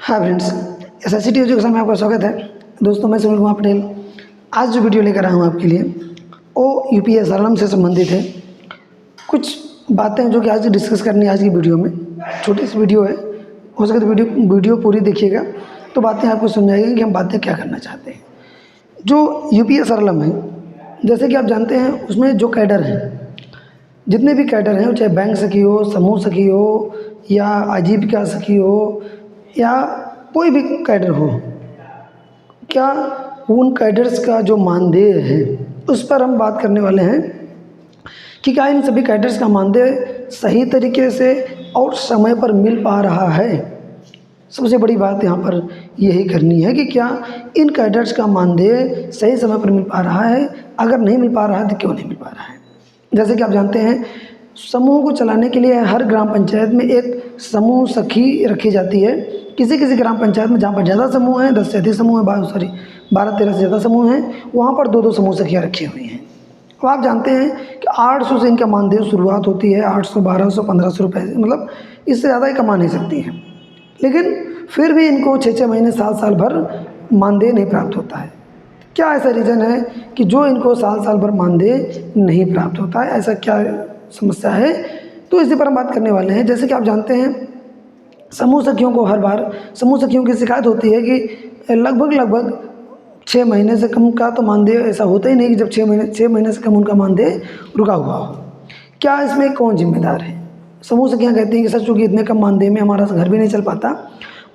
हाँ friends, SSCT education में आपका स्वागत है। दोस्तों, मैं सुनील कुमार पटेल। आज जो वीडियो लेकर आया हूँ आपके लिए वो यूपीएस आलम से संबंधित है। कुछ बातें जो कि आज डिस्कस करनी है आज की वीडियो में। छोटी सी वीडियो है, हो सके तो वीडियो पूरी देखिएगा तो बातें आपको समझ आएगी कि हम बातें क्या करना चाहते हैं। जो यूपीएस आलम है, जैसे कि आप जानते हैं, उसमें जो कैडर हैं, जितने भी कैडर हैं, चाहे बैंक सखी हो, समूह सखी हो, या आजीविका सखी हो, या कोई भी कैडर हो, क्या उन कैडर्स का जो मानदेय है उस पर हम बात करने वाले हैं कि क्या इन सभी कैडर्स का मानदेय सही तरीके से और समय पर मिल पा रहा है। सबसे बड़ी बात यहाँ पर यही करनी है कि क्या इन कैडर्स का मानदेय सही समय पर मिल पा रहा है। अगर नहीं मिल पा रहा है तो क्यों नहीं मिल पा रहा है। जैसे कि आप जानते हैं, समूह को चलाने के लिए हर ग्राम पंचायत में एक समूह सखी रखी जाती है। किसी किसी ग्राम पंचायत में जहाँ पर ज़्यादा समूह हैं, 10 से अधिक समूह है, 12-13 से ज़्यादा समूह हैं, वहाँ पर 2-2 समूह सखियाँ रखी हुई हैं। तो आप जानते हैं कि 800 से इनका मानदेय शुरुआत होती है। 800, 1200, 1500 रुपये, मतलब इससे ज़्यादा ही कमा नहीं सकती हैं। लेकिन फिर भी इनको 6-6 महीने, 7-साल भर मानदेय नहीं प्राप्त होता है। क्या ऐसा रीज़न है कि जो इनको साल भर मानदेय नहीं प्राप्त होता है? ऐसा क्या समस्या है? तो इसी पर हम बात करने वाले हैं। जैसे कि आप जानते हैं, समूह सखियों को हर बार समूह सखियों की शिकायत होती है कि लगभग 6 महीने से कम का तो मानदेय ऐसा होता ही नहीं कि जब 6 महीने से कम उनका मानदेय रुका हुआ हो। क्या इसमें कौन जिम्मेदार है? समूह सखियाँ कहती हैं कि सर, चूँकि इतने कम मानदेय में हमारा घर भी नहीं चल पाता,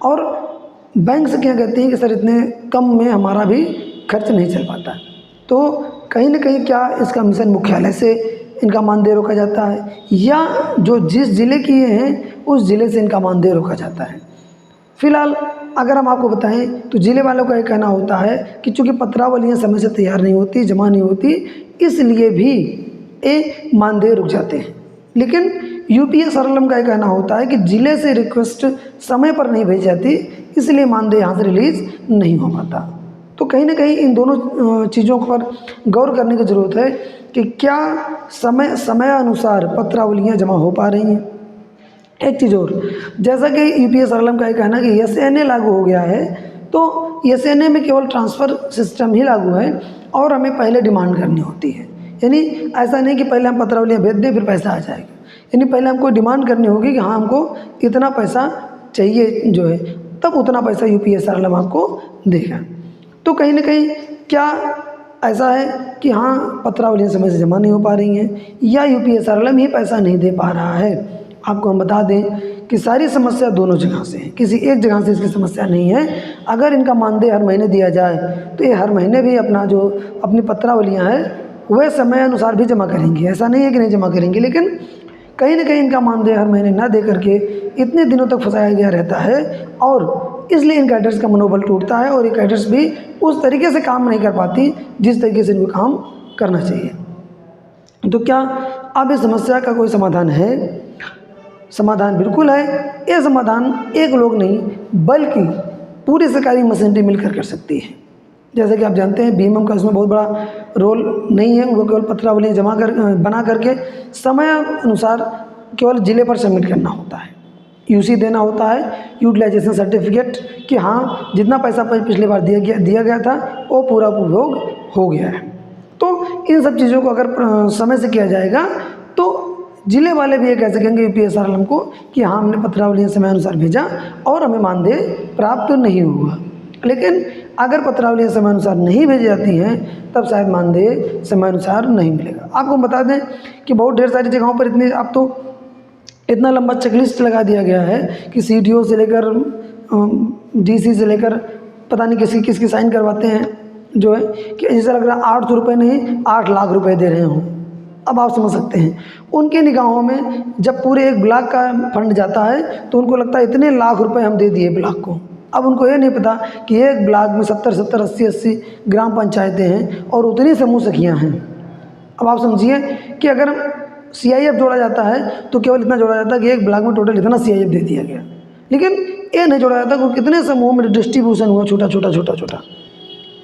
और बैंक सखियाँ कहती हैं कि सर, इतने कम में हमारा भी खर्च नहीं चल पाता। तो कहीं ना कहीं क्या इसका मिशन मुख्यालय से इनका मानदेय रोका जाता है, या जो जिस ज़िले की ये हैं उस ज़िले से इनका मानदेय रोका जाता है? फिलहाल अगर हम आपको बताएं तो ज़िले वालों का ये कहना होता है कि चूँकि पत्रावलियाँ समय से तैयार नहीं होती, जमा नहीं होती, इसलिए भी ये मानदेय रुक जाते हैं। लेकिन यूपीएस आलम का ये कहना होता है कि ज़िले से रिक्वेस्ट समय पर नहीं भेजी जाती, इसलिए मानदेय यहाँ से रिलीज़ नहीं हो पाता। तो कहीं ना कहीं इन दोनों चीज़ों पर गौर करने की ज़रूरत है कि क्या समय अनुसार पत्रावलियाँ जमा हो पा रही हैं। एक चीज़ और, जैसा कि यूपीएस आलम का ये कहना कि एसएनए लागू हो गया है, तो एसएनए में केवल ट्रांसफ़र सिस्टम ही लागू है और हमें पहले डिमांड करनी होती है। यानी ऐसा नहीं कि पहले हम पत्रावलियाँ भेज दें फिर पैसा आ जाएगा। यानी पहले हमको डिमांड करनी होगी कि हाँ, हमको इतना पैसा चाहिए जो है, तब उतना पैसा यूपीएस आलम आपको देगा। तो कहीं ना कहीं क्या ऐसा है कि हाँ, पत्रावलियाँ समय से जमा नहीं हो पा रही हैं, या यूपीएस आलम ही पैसा नहीं दे पा रहा है? आपको हम बता दें कि सारी समस्या दोनों जगह से है, किसी एक जगह से इसकी समस्या नहीं है। अगर इनका मानदेय हर महीने दिया जाए तो ये हर महीने भी अपनी पत्रावलियाँ हैं वह समय अनुसार भी जमा करेंगे। ऐसा नहीं है कि नहीं जमा करेंगे, लेकिन कहीं ना कहीं इनका मानदेय हर महीने ना दे करके इतने दिनों तक फंसाया गया रहता है, और इसलिए इन कैडर्स का मनोबल टूटता है और ये कैडर्स भी उस तरीके से काम नहीं कर पाती जिस तरीके से इनको काम करना चाहिए। तो क्या अब इस समस्या का कोई समाधान है? समाधान बिल्कुल है। ये समाधान एक लोग नहीं बल्कि पूरी सरकारी मशीनरी मिलकर कर सकती है। जैसे कि आप जानते हैं, बीएमएम का इसमें बहुत बड़ा रोल नहीं है। उनको केवल पत्रावलियाँ बना करके समय अनुसार केवल ज़िले पर सबमिट करना होता है, यूसी देना होता है, यूटिलाइजेशन सर्टिफिकेट, कि हाँ, जितना पैसा पिछली बार दिया गया था वो पूरा उपभोग हो गया है। तो इन सब चीज़ों को अगर समय से किया जाएगा तो ज़िले वाले भी ये कह सकेंगे यूपीएस आलम को कि हाँ, हमने पत्रावलियाँ समय अनुसार भेजा और हमें मानदेय प्राप्त नहीं हुआ। लेकिन अगर पत्रावलियाँ समय अनुसार नहीं भेजी जाती हैं तब शायद मानदेय समय अनुसार नहीं मिलेगा। आपको बता दें कि बहुत ढेर सारी जगहों पर अब तो इतना लंबा चेकलिस्ट लगा दिया गया है कि सीडीओ से लेकर डीसी से लेकर पता नहीं किसकी साइन करवाते हैं, जो है कि ऐसा लग रहा है 800 रुपये नहीं 8 लाख रुपए दे रहे हों। अब आप समझ सकते हैं, उनके निगाहों में जब पूरे एक ब्लॉक का फंड जाता है तो उनको लगता है इतने लाख रुपए हम दे दिए ब्लॉक को। अब उनको ये नहीं पता कि एक ब्लॉक में 70-70, 80-80 ग्राम पंचायतें हैं और उतनी समूह सखियाँ हैं। अब आप समझिए कि अगर सीआईएफ जोड़ा जाता है तो केवल इतना जोड़ा जाता है कि एक ब्लॉक में टोटल इतना सीआईएफ दे दिया गया, लेकिन ये नहीं जोड़ा जाता कि कितने समूह में डिस्ट्रीब्यूशन हुआ, छोटा छोटा।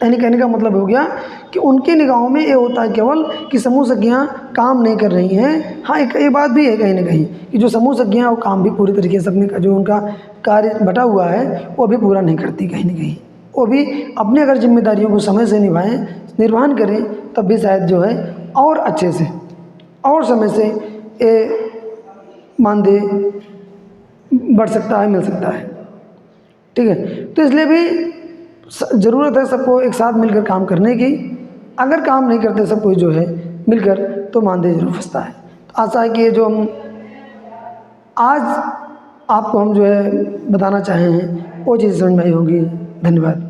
यानी कहने का मतलब हो गया कि उनकी निगाहों में ये होता है केवल कि समूह संज्ञा काम नहीं कर रही हैं। हाँ, एक बात भी है कहीं ना कहीं कि जो समूह संज्ञा वो काम भी पूरी तरीके से अपने जो उनका कार्य बटा हुआ है वो भी पूरा नहीं करती कहीं ना कहीं। वो भी अपनी अगर जिम्मेदारियों को समय से निभाएं, निर्वहन करें, तब भी शायद जो है और अच्छे से और समय से ये मानदेय बढ़ सकता है, मिल सकता है। ठीक है, तो इसलिए भी ज़रूरत है सबको एक साथ मिलकर काम करने की। अगर काम नहीं करते सब कोई जो है मिलकर, तो मानदेय जरूर फंसता है। तो आशा है कि ये जो हम आज आपको हम जो है बताना चाहे हैं वो चीज़ समझ में आई होगी। धन्यवाद।